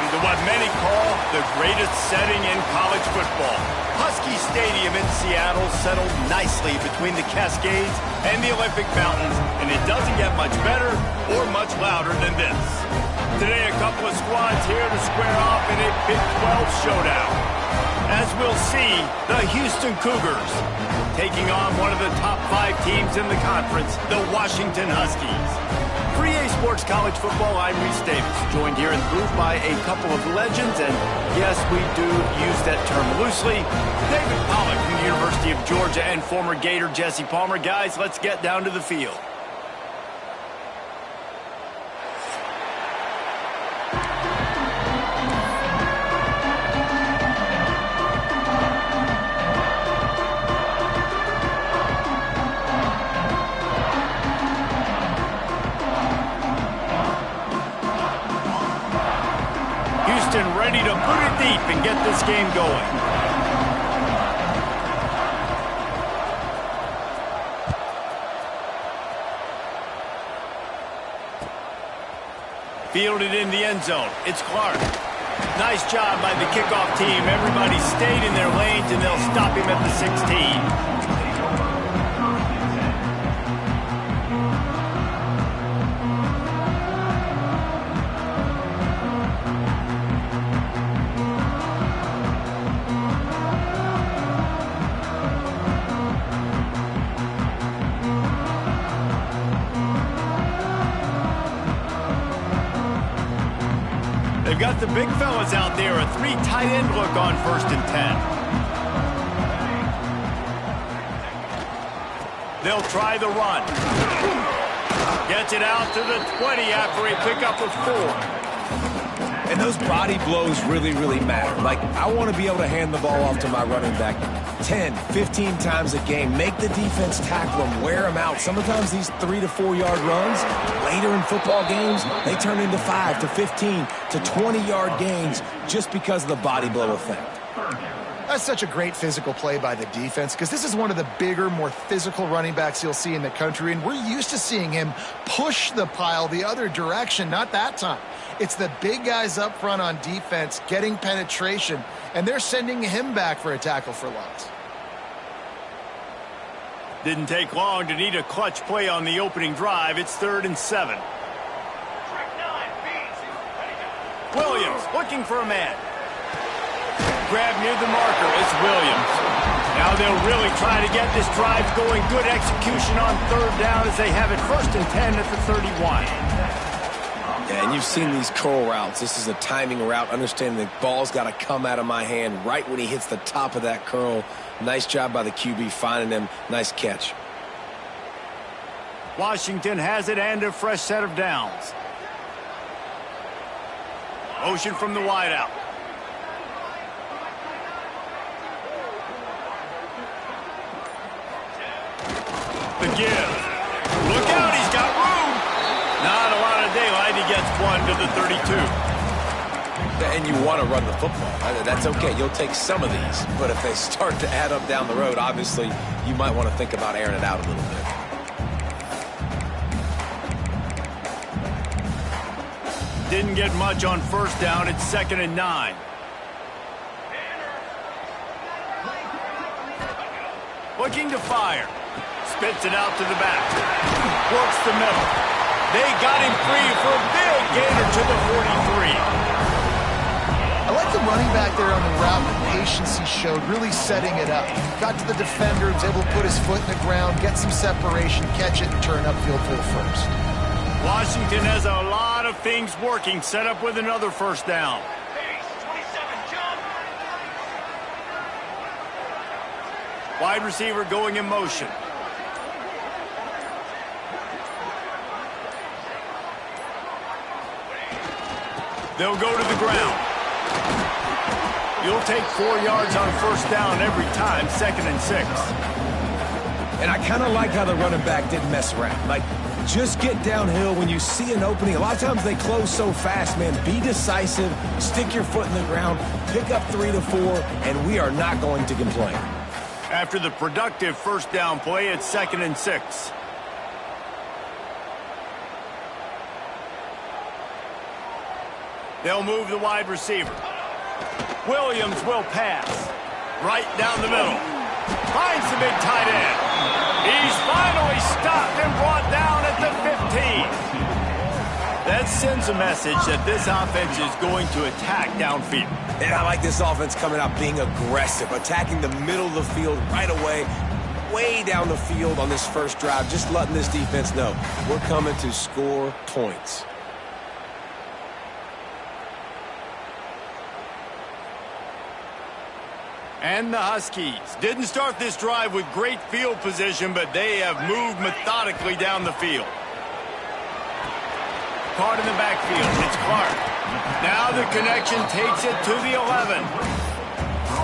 Welcome to what many call the greatest setting in college football. Husky Stadium in Seattle settled nicely between the Cascades and the Olympic Mountains, and it doesn't get much better or much louder than this. Today, a couple of squads here to square off in a Big 12 showdown. As we'll see, the Houston Cougars taking on one of the top 5 teams in the conference, the Washington Huskies. For EA Sports College Football, I'm Reese Davis, joined here in the booth by a couple of legends, and yes, we do use that term loosely. David Pollack from the University of Georgia and former Gator Jesse Palmer. Guys, let's get down to the field. Ready to put it deep and get this game going. Fielded in the end zone. It's Clark. Nice job by the kickoff team. Everybody stayed in their lanes, and they'll stop him at the 16. They've got the big fellas out there, a 3 tight end look on 1st and 10. They'll try the run. Gets it out to the 20 after a pickup of 4. And those body blows really matter. Like, I want to be able to hand the ball off to my running back 10, 15 times a game. Make the defense tackle them, wear them out. Sometimes these 3 to 4 yard runs, later in football games, they turn into 5 to 15 to 20 yard gains just because of the body blow effect. That's such a great physical play by the defense, because this is one of the bigger, more physical running backs you'll see in the country, and we're used to seeing him push the pile the other direction. Not that time. It's the big guys up front on defense getting penetration, and they're sending him back for a tackle for loss. Didn't take long to need a clutch play on the opening drive. It's 3rd and 7. Williams looking for a man. Grab near the marker. It's Williams. Now they'll really try to get this drive going. Good execution on 3rd down as they have it 1st and 10 at the 31. Yeah, and you've seen these curl routes. This is a timing route, understanding the ball's got to come out of my hand right when he hits the top of that curl. Nice job by the QB finding him. Nice catch. Washington has it and a fresh set of downs. Motion from the wideout. The give. Look out, he's got room. Not a lot of daylight. He gets 1 to the 32. And you want to run the football. That's okay. You'll take some of these. But if they start to add up down the road, obviously, you might want to think about airing it out a little bit. Didn't get much on 1st down. It's 2nd and 9. Looking to fire. Spits it out to the back. Works the middle. They got him free for a big gainer to the 43. I like the running back there on the route, the patience he showed, really setting it up. Got to the defender, was able to put his foot in the ground, get some separation, catch it, and turn upfield for the 1st. Washington has a lot of things working, set up with another 1st down. Wide receiver going in motion. They'll go to the ground. You'll take 4 yards on 1st down every time, 2nd and 6. And I kind of like how the running back didn't mess around. Like, just get downhill when you see an opening. A lot of times they close so fast, man. Be decisive, stick your foot in the ground, pick up 3 to 4, and we are not going to complain. After the productive 1st down play, it's 2nd and 6. They'll move the wide receiver. Williams will pass. Right down the middle. Finds the big tight end. He's finally stopped and brought down at the 15. That sends a message that this offense is going to attack downfield. And I like this offense coming out being aggressive, attacking the middle of the field right away, way down the field on this first drive, just letting this defense know we're coming to score points. And the Huskies didn't start this drive with great field position, but they have moved methodically down the field. Caught in the backfield. It's Clark. Now the connection takes it to the 11.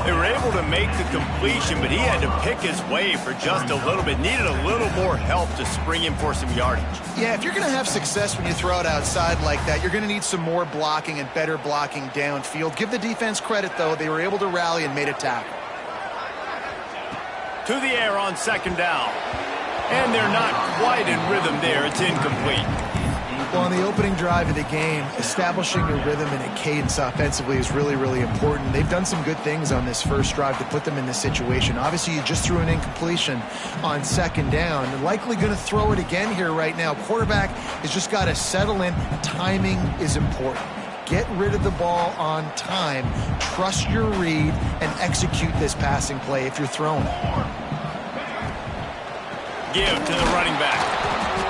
They were able to make the completion, but he had to pick his way for just a little bit. Needed a little more help to spring him for some yardage. Yeah, if you're going to have success when you throw it outside like that, you're going to need some more blocking and better blocking downfield. Give the defense credit, though. They were able to rally and made a tackle. To the air on second down. And they're not quite in rhythm there. It's incomplete. Well, on the opening drive of the game, establishing a rhythm and a cadence offensively is really, really important. They've done some good things on this first drive to put them in this situation. Obviously, you just threw an incompletion on second down. They're likely going to throw it again here right now. Quarterback has just got to settle in. Timing is important. Get rid of the ball on time. Trust your read and execute this passing play if you're throwing it. Give to the running back.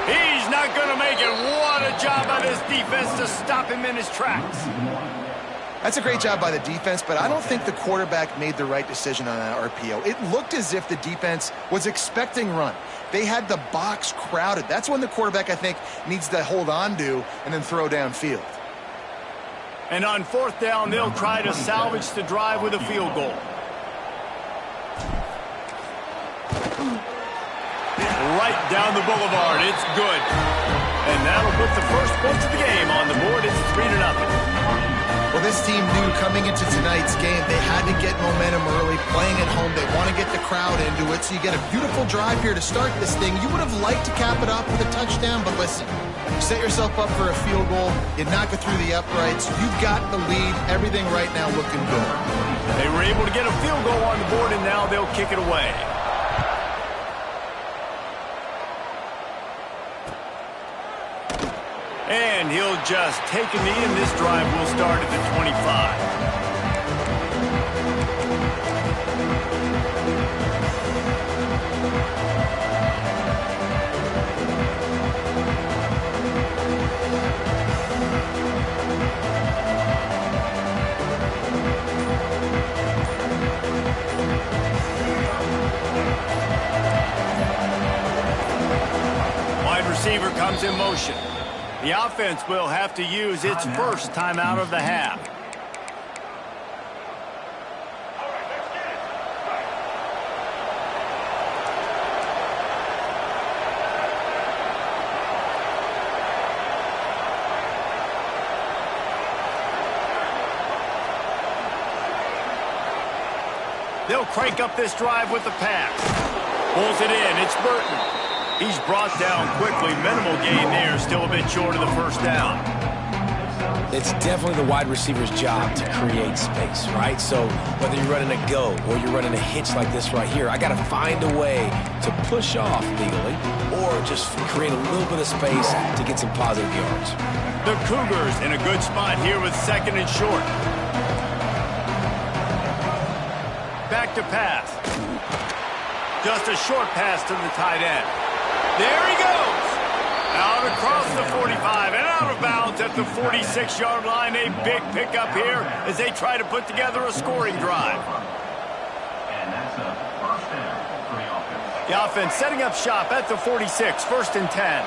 He's not going to make it. What a job by this defense to stop him in his tracks. That's a great job by the defense, but I don't think the quarterback made the right decision on that RPO. It looked as if the defense was expecting run. They had the box crowded. That's when the quarterback, I think, needs to hold on to and then throw downfield. And on fourth down, they'll try to salvage the drive with a field goal. Right down the boulevard. It's good. And that'll put the first points of the game on the board. It's 3-0. Well, this team knew coming into tonight's game they had to get momentum early, playing at home. They want to get the crowd into it, so you get a beautiful drive here to start this thing. You would have liked to cap it off with a touchdown, but listen, you set yourself up for a field goal, you knock it through the uprights, you've got the lead, everything right now looking good. They were able to get a field goal on the board, and now they'll kick it away. And he'll just take a knee, and this drive will start at the 25. Wide receiver comes in motion. The offense will have to use its first timeout of the half. They'll crank up this drive with the pass. Pulls it in. It's Burton. He's brought down quickly. Minimal gain there. Still a bit short of the first down. It's definitely the wide receiver's job to create space, right? So whether you're running a go or you're running a hitch like this right here, I got to find a way to push off legally or just create a little bit of space to get some positive yards. The Cougars in a good spot here with second and short. Back to pass. Just a short pass to the tight end. There he goes. Out across the 45 and out of bounds at the 46-yard line. A big pickup here as they try to put together a scoring drive. The offense setting up shop at the 46, 1st and 10.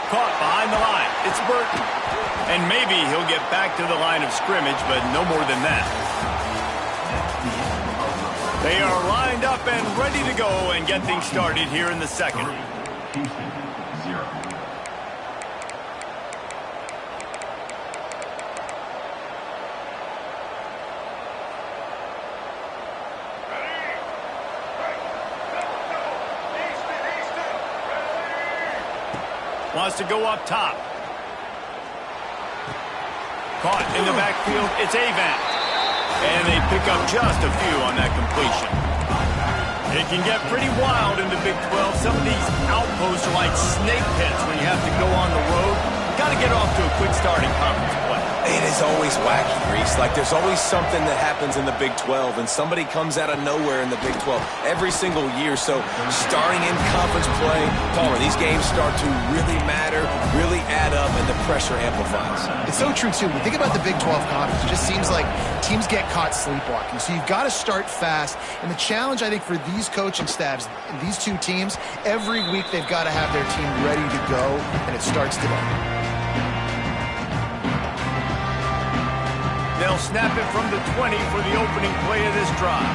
Caught behind the line. It's Burton. And maybe he'll get back to the line of scrimmage, but no more than that. They are lined up and ready to go and get things started here in the second. Wants to go up top. Caught in the backfield. It's Avant. And they pick up just a few on that completion. It can get pretty wild in the Big 12. Some of these outposts are like snake pits when you have to go on the road. Got to get off to a quick start in conference play. It is always wacky, Reese. Like, there's always something that happens in the Big 12, and somebody comes out of nowhere in the Big 12 every single year. So, starting in conference play, Palmer, these games start to really matter, really add up, and the pressure amplifies. It's so true, too. When you think about the Big 12 conference, it just seems like teams get caught sleepwalking. So, you've got to start fast. And the challenge, I think, for these coaching staffs, these two teams, every week they've got to have their team ready to go, and it starts today. They'll snap it from the 20 for the opening play of this drive.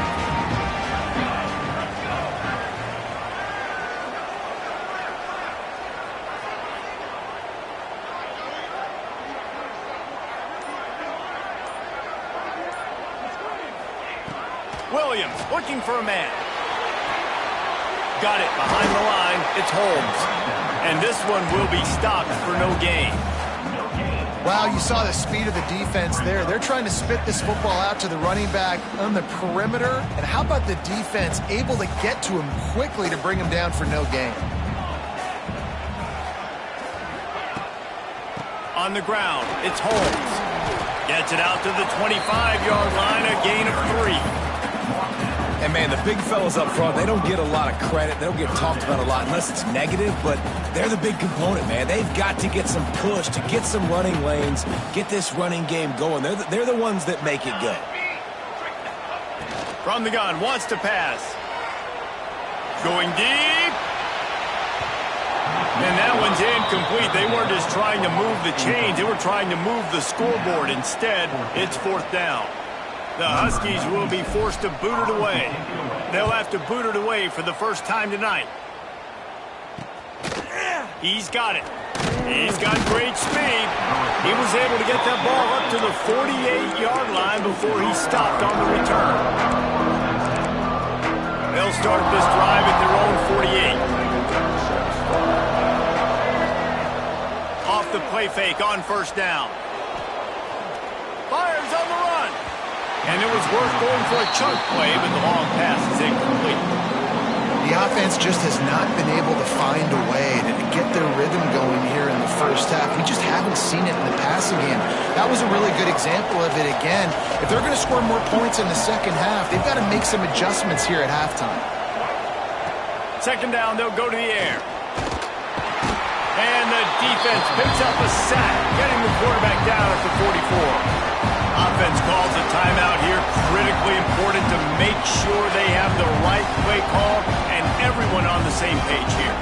Williams looking for a man. Got it behind the line. It's Holmes. And this one will be stopped for no gain. Wow, you saw the speed of the defense there. They're trying to spit this football out to the running back on the perimeter. And how about the defense able to get to him quickly to bring him down for no gain? On the ground, it's Holmes. Gets it out to the 25-yard line, a gain of 3. And, man, the big fellas up front, they don't get a lot of credit. They don't get talked about a lot unless it's negative, but they're the big component, man. They've got to get some push, to get some running lanes, get this running game going. They're the ones that make it go. From the gun, wants to pass. Going deep. And that one's incomplete. They weren't just trying to move the chains. They were trying to move the scoreboard. Instead, it's 4th down. The Huskies will be forced to boot it away. They'll have to boot it away for the first time tonight. He's got it. He's got great speed. He was able to get that ball up to the 48-yard line before he stopped on the return. They'll start this drive at their own 48. Off the play fake on 1st down. Fires on the run. And it was worth going for a chunk play, but the long pass is incomplete. The offense just has not been able to find a way to get their rhythm going here in the first half. We just haven't seen it in the passing game. That was a really good example of it again. If they're going to score more points in the second half, they've got to make some adjustments here at halftime. 2nd down, they'll go to the air. And the defense picks up a sack, getting the quarterback down at the 44. Offense calls a timeout here. Critically important to make sure they have the right play call and everyone on the same page here.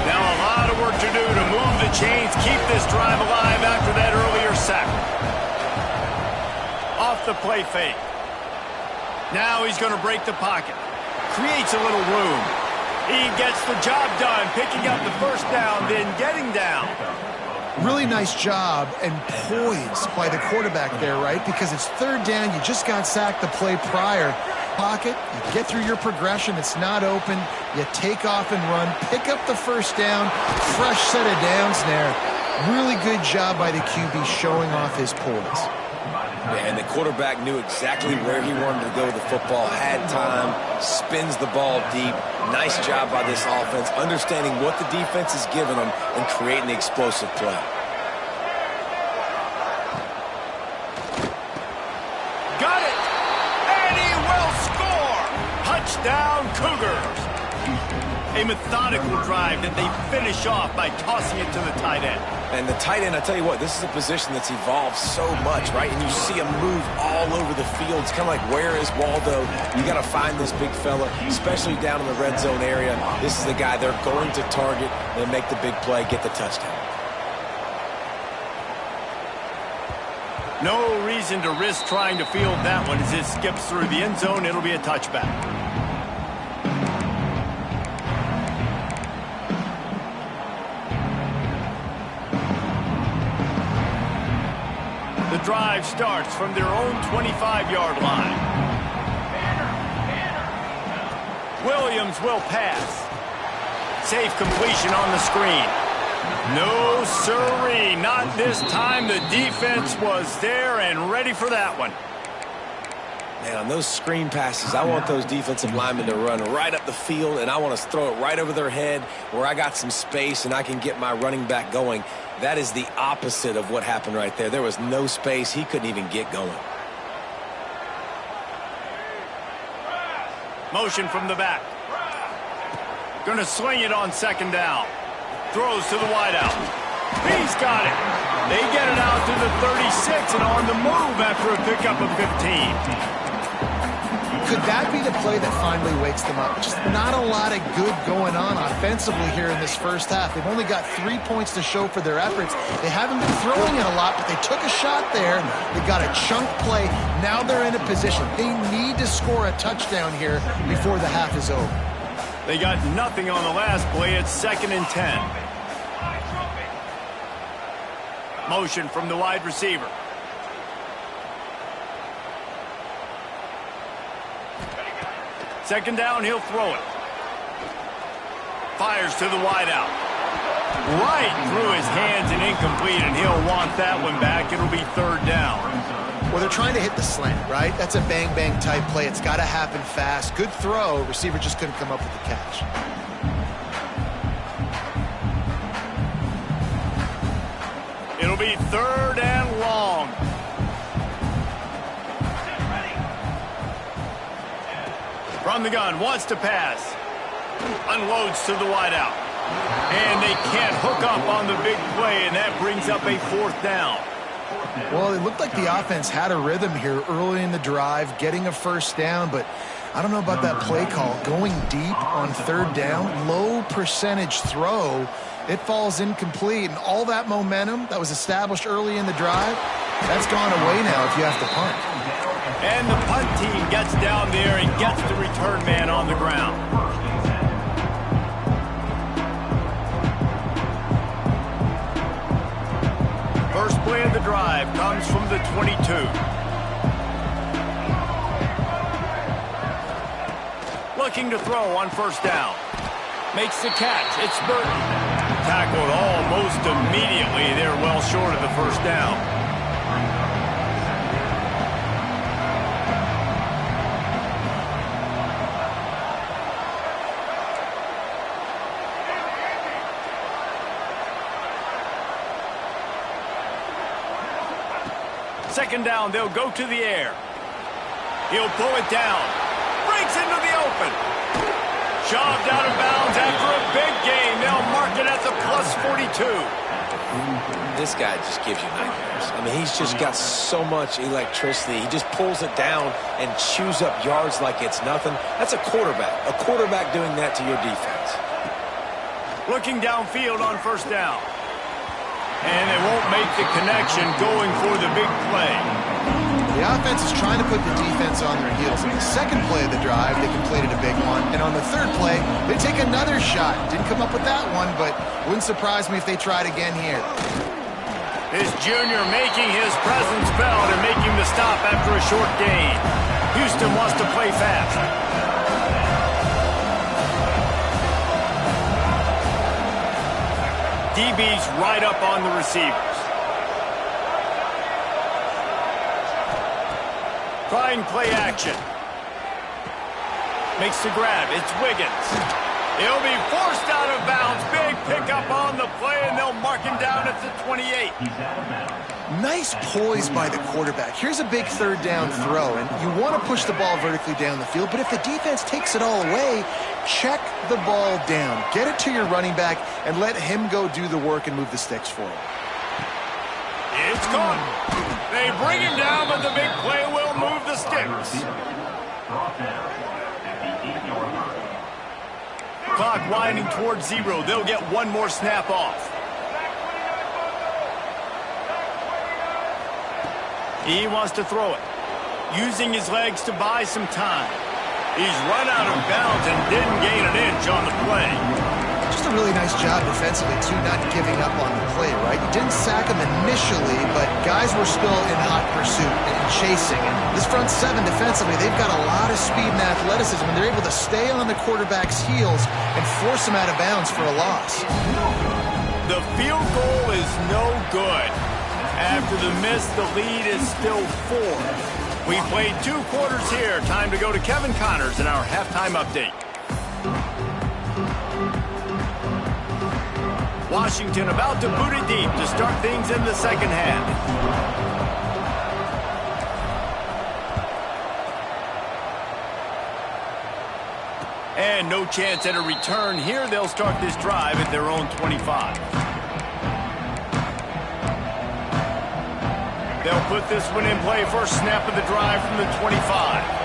Now a lot of work to do to move the chains, keep this drive alive after that earlier sack. Off the play fake. Now he's going to break the pocket. Creates a little room. He gets the job done, picking up the 1st down, then getting down. Really nice job and poise by the quarterback there, right? Because it's 3rd down. You just got sacked the play prior. Pocket, you get through your progression. It's not open. You take off and run. Pick up the 1st down. Fresh set of downs there. Really good job by the QB showing off his poise. Yeah, and the quarterback knew exactly where he wanted to go with the football, had time, spins the ball deep. Nice job by this offense, understanding what the defense is giving them and creating the explosive play. Got it! And he will score! Touchdown, Cougars! A methodical drive that they finish off by tossing it to the tight end. And the tight end, I tell you what, this is a position that's evolved so much, right? And you see him move all over the field. It's kind of like, where is Waldo? You got to find this big fella, especially down in the red zone area. This is the guy they're going to target and make the big play, get the touchdown. No reason to risk trying to field that one as it skips through the end zone. It'll be a touchback. The drive starts from their own 25-yard line. Williams will pass. safe completion on the screen. No, sirree, not this time. The defense was there and ready for that one. Man, on those screen passes, I want those defensive linemen to run right up the field, and I want to throw it right over their head where I got some space and I can get my running back going. That is the opposite of what happened right there. There was no space. He couldn't even get going. Motion from the back. Going to swing it on second down. Throws to the wideout. He's got it. They get it out to the 36 and on the move after a pickup of 15. Could that be the play that finally wakes them up? Just not a lot of good going on offensively here in this first half. They've only got 3 points to show for their efforts. They haven't been throwing it a lot, but they took a shot there. They got a chunk play. Now they're in a position. They need to score a touchdown here before the half is over. They got nothing on the last play. It's 2nd and 10. Motion from the wide receiver. Second down, he'll throw it. Fires to the wideout. Right through his hands and incomplete, and he'll want that one back. It'll be 3rd down. Well, they're trying to hit the slant, right? That's a bang-bang type play. It's got to happen fast. Good throw. Receiver just couldn't come up with the catch. It'll be 3rd and long. From the gun, wants to pass. Unloads to the wideout. And they can't hook up on the big play, and that brings up a 4th down. Well, it looked like the offense had a rhythm here early in the drive, getting a first down, but I don't know about that play call. Going deep on 3rd down, low percentage throw, it falls incomplete, and all that momentum that was established early in the drive, that's gone away now if you have to punt. And the punt team gets down there and gets the return man on the ground. First play of the drive comes from the 22. Looking to throw on 1st down. Makes the catch. It's Burton. Tackled almost immediately. They're well short of the 1st down. Second down, they'll go to the air. He'll pull it down. Breaks into the open. Shoved out of bounds after a big gain. They'll mark it at the +42. This guy just gives you nightmares. I mean, he's just got so much electricity. He just pulls it down and chews up yards like it's nothing. That's a quarterback. A quarterback doing that to your defense. Looking downfield on 1st down. And they won't make the connection going for the big play. The offense is trying to put the defense on their heels. In the second play of the drive, they completed a big one. And on the 3rd play, they take another shot. Didn't come up with that one, but wouldn't surprise me if they tried again here. This junior making his presence felt and making the stop after a short gain. Houston wants to play fast. DB's right up on the receivers. Trying play action. Makes the grab. It's Wiggins. He'll be forced out of bounds. Big pickup on the play, and they'll mark him down at the 28. Nice poise by the quarterback. Here's a big 3rd down throw, and you want to push the ball vertically down the field, but if the defense takes it all away, check the ball down. Get it to your running back and let him go do the work and move the sticks for him. It's gone. They bring him down, but the big play will move the sticks. Clock winding towards 0. They'll get one more snap off. He wants to throw it, using his legs to buy some time. He's run out of bounds and didn't gain an inch on the play. just a really nice job defensively, too, not giving up on the play, right? You didn't sack him initially, but guys were still in hot pursuit and chasing. And this front seven defensively, they've got a lot of speed and athleticism, and they're able to stay on the quarterback's heels and force him out of bounds for a loss. The field goal is no good. After the miss, the lead is still 4. We played 2 quarters here. Time to go to Kevin Connors in our halftime update. Washington about to boot it deep to start things in the second half. And no chance at a return here. They'll start this drive at their own 25. They'll put this one in play. First snap of the drive from the 25.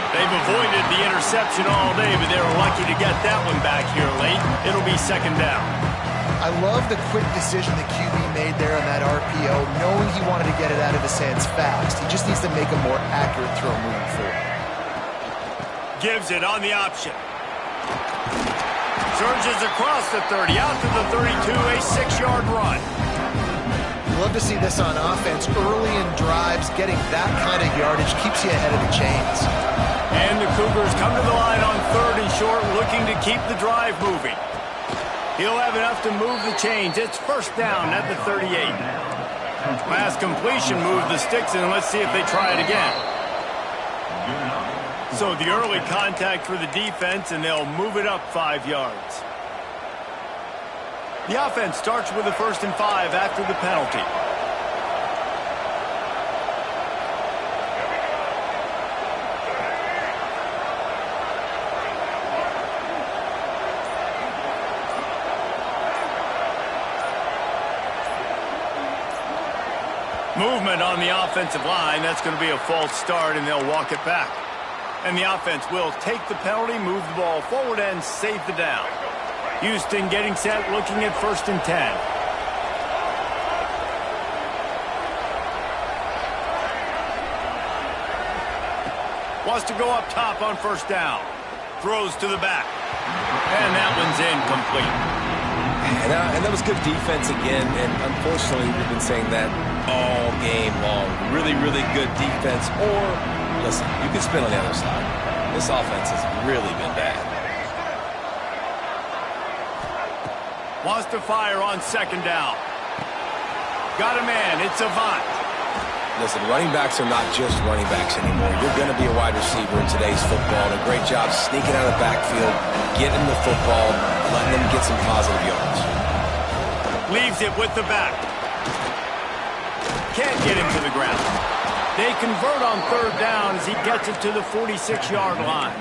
They've avoided the interception all day, but they were lucky to get that one back here late. It'll be second down. I love the quick decision the QB made there on that RPO, knowing he wanted to get it out of his hands fast. He just needs to make a more accurate throw moving forward. Gives it on the option. Surges across the 30, out to the 32, a 6-yard run. Love to see this on offense early in drives. Getting that kind of yardage keeps you ahead of the chains. And the Cougars come to the line on 3rd and short, looking to keep the drive moving. He'll have enough to move the chains. It's first down at the 38. Last completion moved the sticks, and let's see if they try it again. So the early contact for the defense, and they'll move it up 5 yards. The offense starts with a 1st and 5 after the penalty. Movement on the offensive line. That's going to be a false start, and they'll walk it back. And the offense will take the penalty, move the ball forward, and save the down. Houston getting set, looking at 1st and 10. Wants to go up top on 1st down. Throws to the back. And that one's incomplete. And that was good defense again, and unfortunately we've been saying that all game long. Really, really good defense. Or, listen, you can spin on the other side. This offense has really been bad. Wants to fire on 2nd down. Got a man. It's Avant. Listen, running backs are not just running backs anymore. You're going to be a wide receiver in today's football. And a great job sneaking out of the backfield, getting the football, letting them get some positive yards. Leaves it with the back. Can't get him to the ground. They convert on 3rd down as he gets it to the 46-yard line.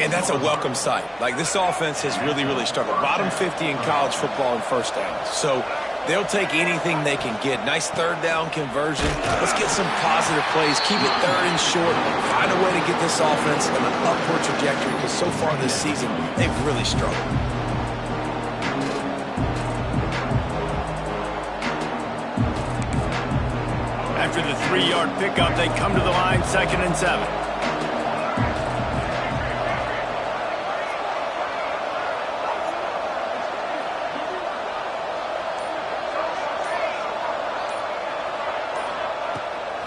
And that's a welcome sight. Like, this offense has really, really struggled. Bottom 50 in college football in 1st downs. So they'll take anything they can get. Nice 3rd down conversion. Let's get some positive plays. Keep it 3rd and short. Find a way to get this offense on an upward trajectory, because so far this season, they've really struggled. After the 3-yard pickup, they come to the line, 2nd and 7.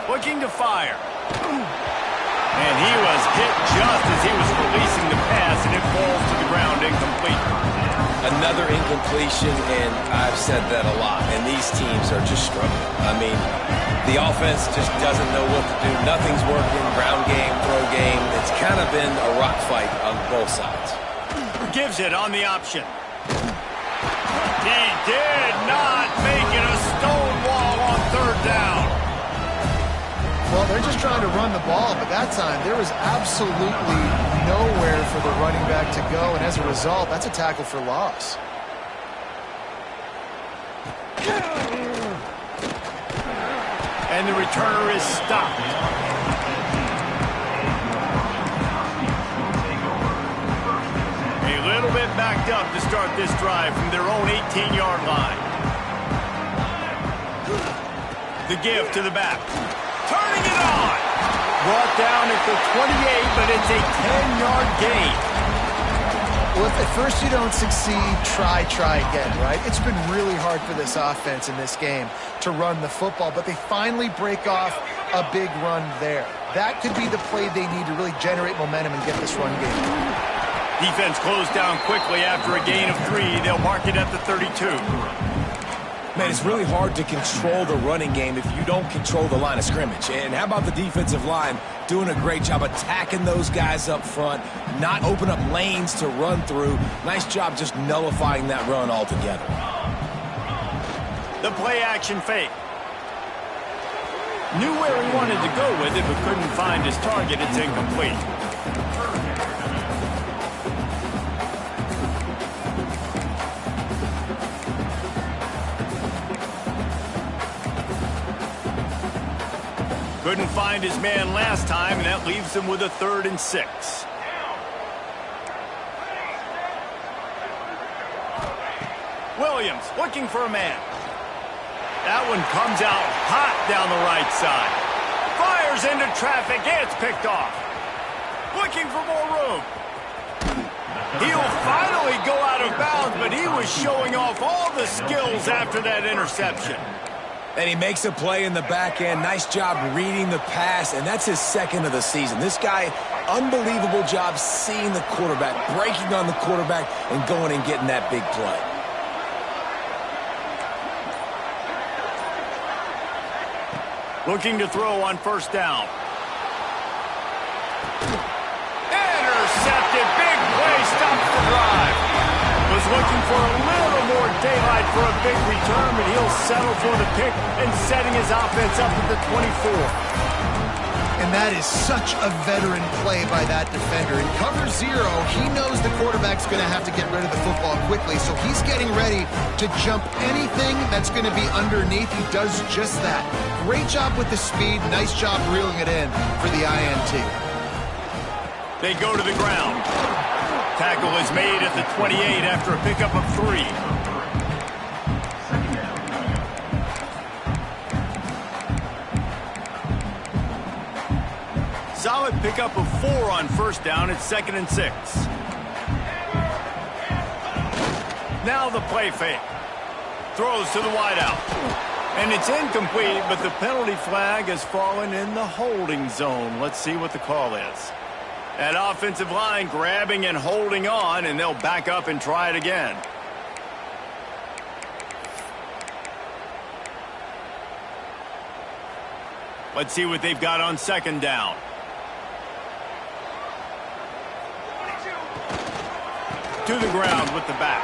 Looking to fire. And he was hit just as he was releasing the pass, and it falls to the ground incomplete. Another incompletion, and I've said that a lot, and these teams are just struggling. I mean, the offense just doesn't know what to do. Nothing's working. Ground game, throw game. It's kind of been a rock fight on both sides. Gives it on the option. He did not make it. A stone wall on 3rd down. Well, they're just trying to run the ball, but that time there was absolutely nowhere for the running back to go, and as a result, that's a tackle for loss. And the returner is stopped. A little bit backed up to start this drive from their own 18-yard line. The give to the back. Turning it on. brought down at the 28, but it's a 10-yard gain. Well, if at first you don't succeed, try again, right? It's been really hard for this offense in this game to run the football, but they finally break off a big run there. That could be the play they need to really generate momentum and get this run game. Defense closed down quickly after a gain of 3. They'll mark it at the 32. Man, it's really hard to control the running game if you don't control the line of scrimmage. And how about the defensive line doing a great job attacking those guys up front, not open up lanes to run through. Nice job just nullifying that run altogether. The play action fake. Knew where he wanted to go with it, but couldn't find his target. It's incomplete. Couldn't find his man last time, and that leaves him with a 3rd and 6. Williams looking for a man. That one comes out hot down the right side. Fires into traffic. It's picked off. Looking for more room. He'll finally go out of bounds, but he was showing off all the skills after that interception. And he makes a play in the back end. Nice job reading the pass, and that's his 2nd of the season. This guy, unbelievable job seeing the quarterback, breaking on the quarterback, and going and getting that big play. Looking to throw on 1st down. Intercepted. Big play. Stops the drive. Was looking for a little more daylight for a big return, but he'll settle for the pick and setting his offense up at the 24. And that is such a veteran play by that defender. In cover 0, he knows the quarterback's going to have to get rid of the football quickly, so he's getting ready to jump anything that's going to be underneath. He does just that. Great job with the speed. Nice job reeling it in for the INT. They go to the ground. Tackle is made at the 28 after a pickup of 3. Solid pickup of 4 on 1st down. It's 2nd and 6. Now the play fake. Throws to the wideout. And it's incomplete, but the penalty flag has fallen in the holding zone. Let's see what the call is. That offensive line grabbing and holding on, and they'll back up and try it again. Let's see what they've got on 2nd down. To the ground with the back.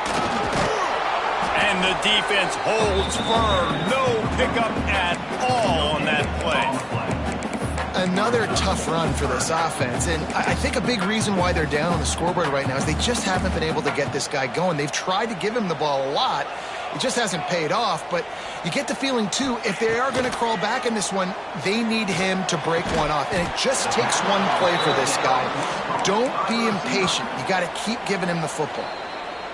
And the defense holds firm. No pickup at all on that play. Another tough run for this offense, and I think a big reason why they're down on the scoreboard right now is they just haven't been able to get this guy going. They've tried to give him the ball a lot. It just hasn't paid off, but you get the feeling, too, if they are going to crawl back in this one, they need him to break one off, and it just takes one play for this guy. Don't be impatient. You got to keep giving him the football.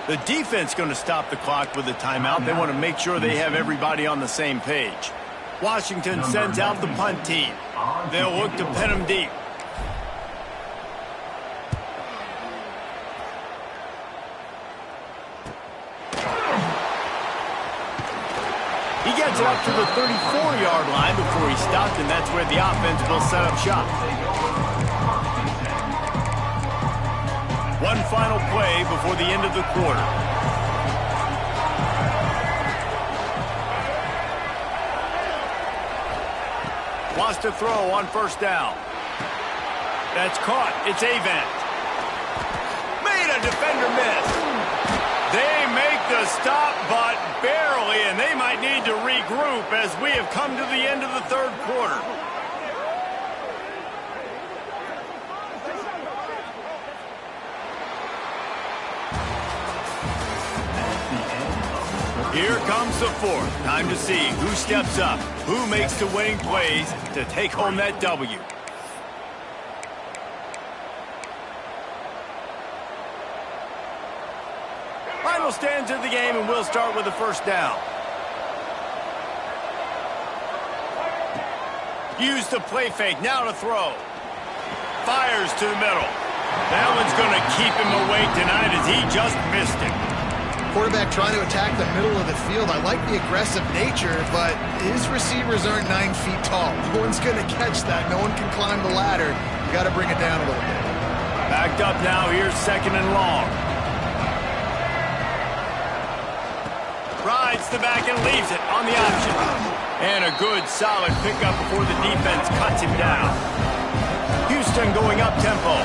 The defense going to stop the clock with a timeout. They want to make sure they have everybody on the same page. Washington sends out the punt team. They'll look to pin him deep. He gets it up to the 34-yard line before he stopped, and that's where the offense will set up shop. One final play before the end of the quarter. Wants to throw on 1st down. That's caught. It's Avant. Made a defender miss. They make the stop, but barely, and they might need to regroup as we have come to the end of the 3rd quarter. Here comes the 4th. Time to see who steps up, who makes the winning plays to take home that W. Final stands of the game, and we'll start with the 1st down. Use the play fake, now to throw. fires to the middle. That one's going to keep him awake tonight as he just missed it. Quarterback trying to attack the middle of the field. I like the aggressive nature, but his receivers aren't 9 feet tall. No one's going to catch that. No one can climb the ladder. You got to bring it down a little bit. Backed up now. Here's 2nd and long. Rides the back and leaves it on the option. And a good, solid pickup before the defense cuts him down. Houston going up tempo.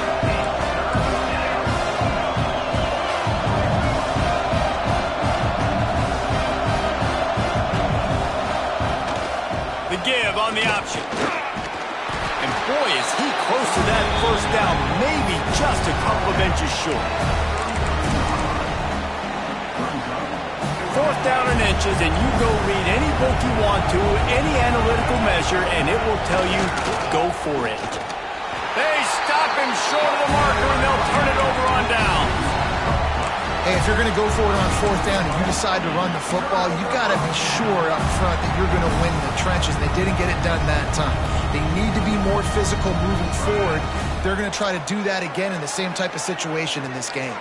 The give on the option. And boy, is he close to that first down, maybe just a couple of inches short. 4th down and inches, and you go read any book you want to, any analytical measure, and it will tell you, go for it. They stop him short of the marker, and they'll turn it over on down. Hey, if you're going to go for it on 4th down and you decide to run the football, you've got to be sure up front that you're going to win the trenches. They didn't get it done that time. They need to be more physical moving forward. They're going to try to do that again in the same type of situation in this game.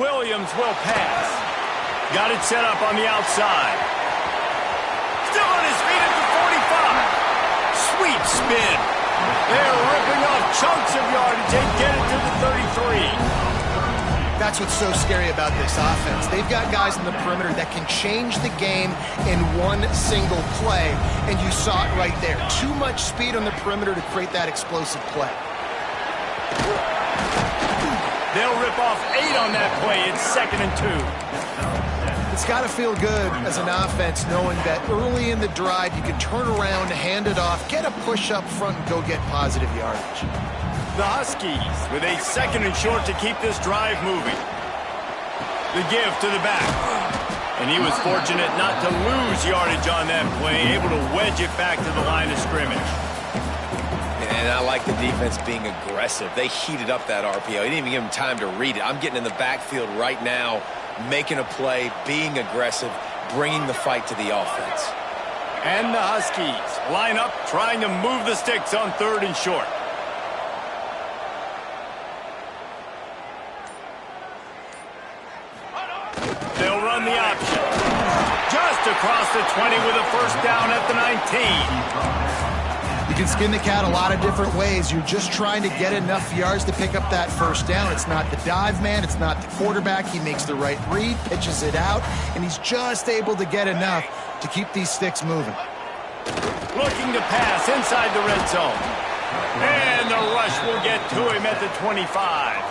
Williams will pass. Got it set up on the outside. Still on his feet at the 45. Sweet spin. They're ripping off chunks of yardage. They get it to the 33. That's what's so scary about this offense. They've got guys in the perimeter that can change the game in one single play, and you saw it right there. Too much speed on the perimeter to create that explosive play. They'll rip off 8 on that play. It's 2nd and 2. It's got to feel good as an offense knowing that early in the drive you can turn around, hand it off, get a push up front, and go get positive yardage. The Huskies with a 2nd and short to keep this drive moving. The give to the back. And he was fortunate not to lose yardage on that play, able to wedge it back to the line of scrimmage. And I like the defense being aggressive. They heated up that RPO. He didn't even give him time to read it. I'm getting in the backfield right now, making a play, being aggressive, bringing the fight to the offense. And the Huskies line up, trying to move the sticks on 3rd and short. They'll run the option. Just across the 20 with a 1st down at the 19. You can skin the cat a lot of different ways. You're just trying to get enough yards to pick up that 1st down. It's not the dive man. It's not the quarterback. He makes the right read, pitches it out, and he's just able to get enough to keep these sticks moving. Looking to pass inside the red zone. And the rush will get to him at the 25.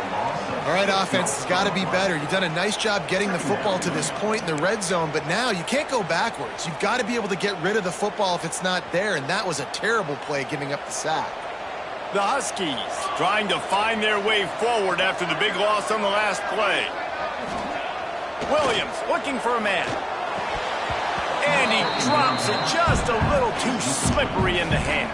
All right, offense has got to be better. You've done a nice job getting the football to this point in the red zone, but now you can't go backwards. You've got to be able to get rid of the football if it's not there, and that was a terrible play giving up the sack. The Huskies trying to find their way forward after the big loss on the last play. Williams looking for a man. And he drops it just a little too slippery in the hands.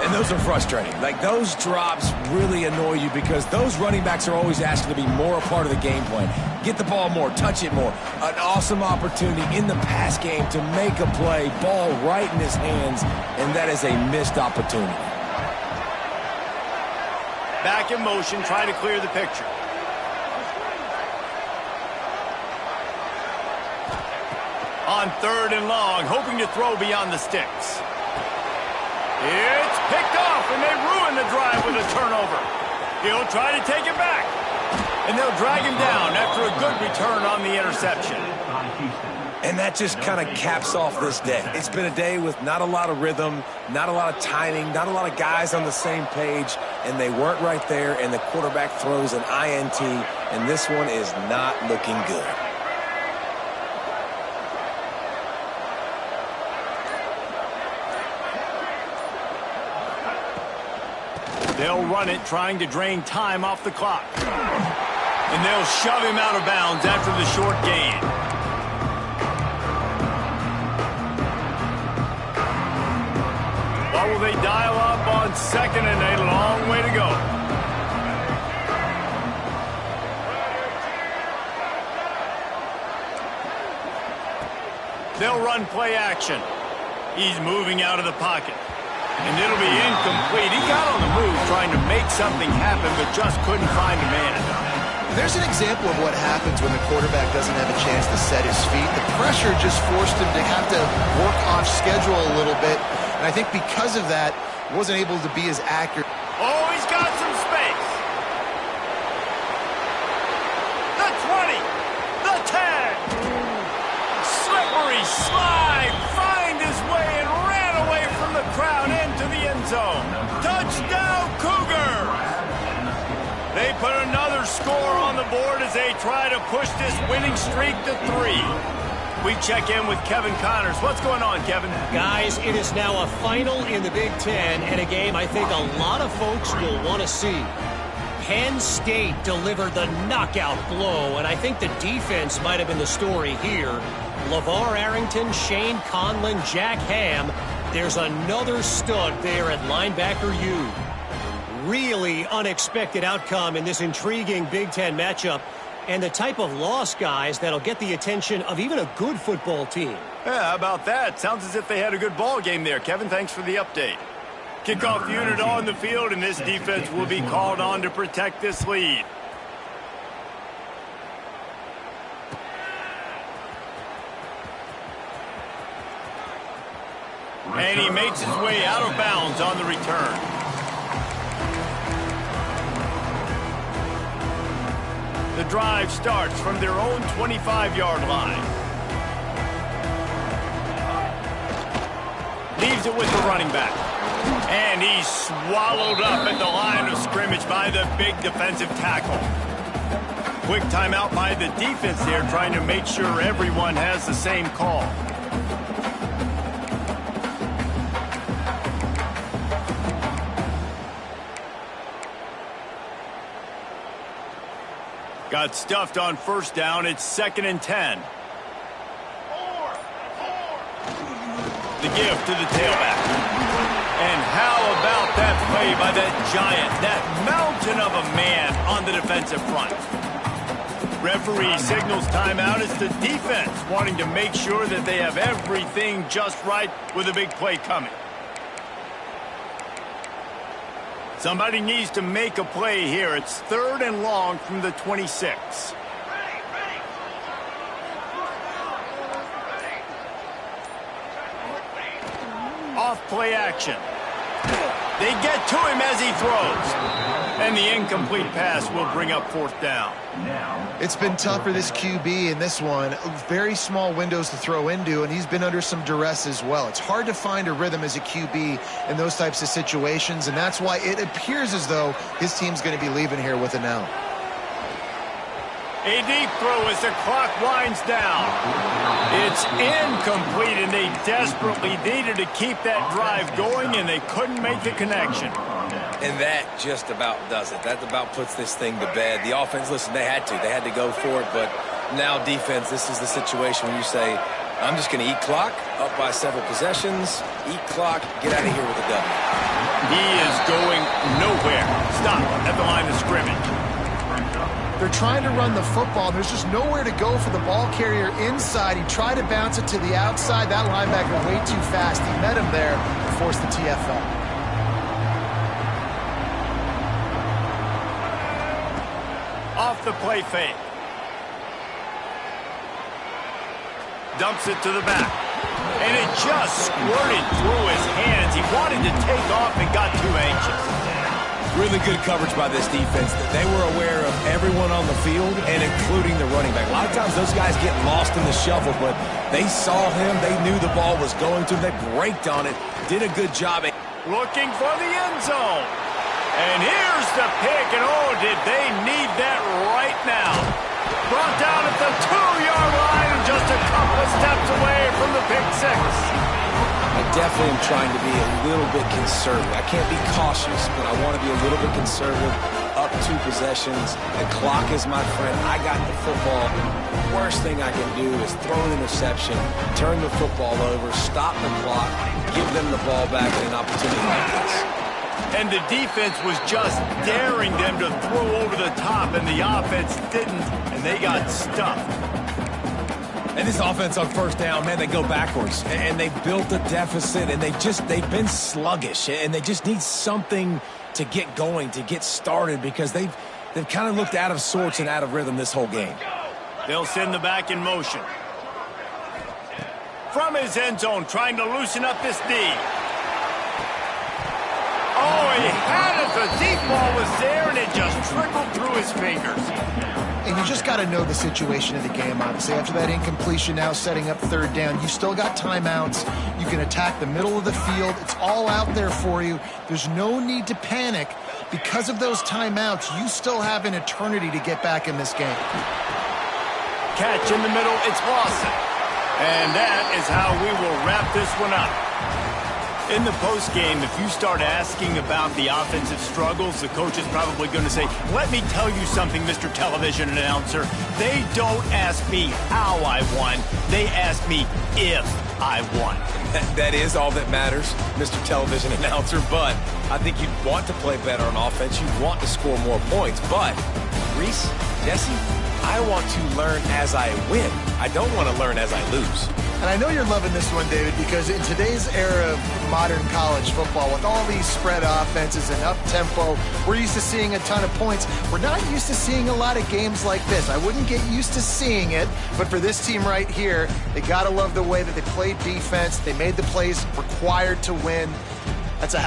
And those are frustrating. Like, those drops really annoy you because those running backs are always asking to be more a part of the game plan. Get the ball more, touch it more. An awesome opportunity in the pass game to make a play, ball right in his hands, and that is a missed opportunity. Back in motion, trying to clear the picture. On 3rd and long, hoping to throw beyond the sticks. It's picked off, and they ruin the drive with a turnover. He'll try to take it back. And they'll drag him down after a good return on the interception. And that just kind of caps off this day. It's been a day with not a lot of rhythm, not a lot of timing, not a lot of guys on the same page, and they weren't right there, and the quarterback throws an INT, and this one is not looking good. They'll run it, trying to drain time off the clock. And they'll shove him out of bounds after the short gain. What will they dial up on 2nd and a long way to go? They'll run play action. He's moving out of the pocket. And it'll be incomplete. He got on the move trying to make something happen, but just couldn't find a man. There's an example of what happens when the quarterback doesn't have a chance to set his feet. The pressure just forced him to have to work off schedule a little bit. And I think because of that, he wasn't able to be as accurate. Oh, he's got some space. The 20. The 10. Slippery slide. Find his way and ran away from the crowd into the end zone. Touchdown, Cougars. They put another score on the board as they try to push this winning streak to 3. We check in with Kevin Connors. What's going on, Kevin? Guys, it is now a final in the Big Ten and a game I think a lot of folks will want to see. Penn State delivered the knockout blow, and I think the defense might have been the story here. LeVar Arrington, Shane Conlon, Jack Ham. There's another stud there at linebacker U. Really unexpected outcome in this intriguing Big Ten matchup, and the type of loss, guys, that'll get the attention of even a good football team. Yeah, how about that? Sounds as if they had a good ball game there. Kevin, thanks for the update. Kickoff unit on the field, and this defense will be called on to protect this lead. And he makes his way out of bounds on the return. The drive starts from their own 25-yard line. Leaves it with the running back. And he's swallowed up at the line of scrimmage by the big defensive tackle. Quick timeout by the defense there, trying to make sure everyone has the same call. Got stuffed on first down. It's 2nd and 10. The give to the tailback. And how about that play by that giant, that mountain of a man on the defensive front? Referee signals timeout. It's the defense wanting to make sure that they have everything just right with a big play coming. Somebody needs to make a play here. It's 3rd and long from the 26. Off play action. They get to him as he throws. And the incomplete pass will bring up 4th down. It's been tough for this QB in this one. Very small windows to throw into, and he's been under some duress as well. It's hard to find a rhythm as a QB in those types of situations, and that's why it appears as though his team's going to be leaving here with an L. A deep throw as the clock winds down. It's incomplete, and they desperately needed to keep that drive going, and they couldn't make the connection. And that just about does it. That about puts this thing to bed. The offense, listen, they had to go for it, but now defense, this is the situation when you say, I'm just going to eat clock, up by several possessions, eat clock, get out of here with a W. He is going nowhere. Stop at the line of scrimmage. They're trying to run the football. There's just nowhere to go for the ball carrier inside. He tried to bounce it to the outside. That linebacker way too fast. He met him there and forced the TFL. Off the play fake. Dumps it to the back. And it just squirted through his hands. He wanted to take off and got too anxious. Really good coverage by this defense. They were aware of everyone on the field, and including the running back. A lot of times those guys get lost in the shuffle, but they saw him. They knew the ball was going to them. They braked on it. Did a good job. Looking for the end zone. And here's the pick, and oh, did they need that right now. Brought down at the 2-yard line and just a couple of steps away from the pick six. I definitely am trying to be a little bit conservative. I can't be cautious, but I want to be a little bit conservative. Up 2 possessions. The clock is my friend. I got the football. The worst thing I can do is throw an interception, turn the football over, stop the clock, give them the ball back in an opportunity like this. And the defense was just daring them to throw over the top, and the offense didn't, and they got stuffed. And this offense on first down, man, they go backwards. And they built a deficit, and they've been sluggish. And they just need something to get going, to get started, because they've kind of looked out of sorts and out of rhythm this whole game. They'll send the back in motion. From his end zone, trying to loosen up this D. Oh, he had it. The deep ball was there, and it just trickled through his fingers. And you just got to know the situation of the game, obviously. After that incompletion, now setting up third down, you still got timeouts. You can attack the middle of the field. It's all out there for you. There's no need to panic. Because of those timeouts, you still have an eternity to get back in this game. Catch in the middle, it's Lawson. And that is how we will wrap this one up. In the postgame, if you start asking about the offensive struggles, the coach is probably going to say, let me tell you something, Mr. Television Announcer. They don't ask me how I won. They ask me if I won. That is all that matters, Mr. Television Announcer, but I think you'd want to play better on offense. You'd want to score more points, but Reese, Jesse, I want to learn as I win. I don't want to learn as I lose. And I know you're loving this one, David, because in today's era of modern college football, with all these spread offenses and up-tempo, we're used to seeing a ton of points. We're not used to seeing a lot of games like this. I wouldn't get used to seeing it, but for this team right here, they got to love the way that they played defense. They made the plays required to win. That's a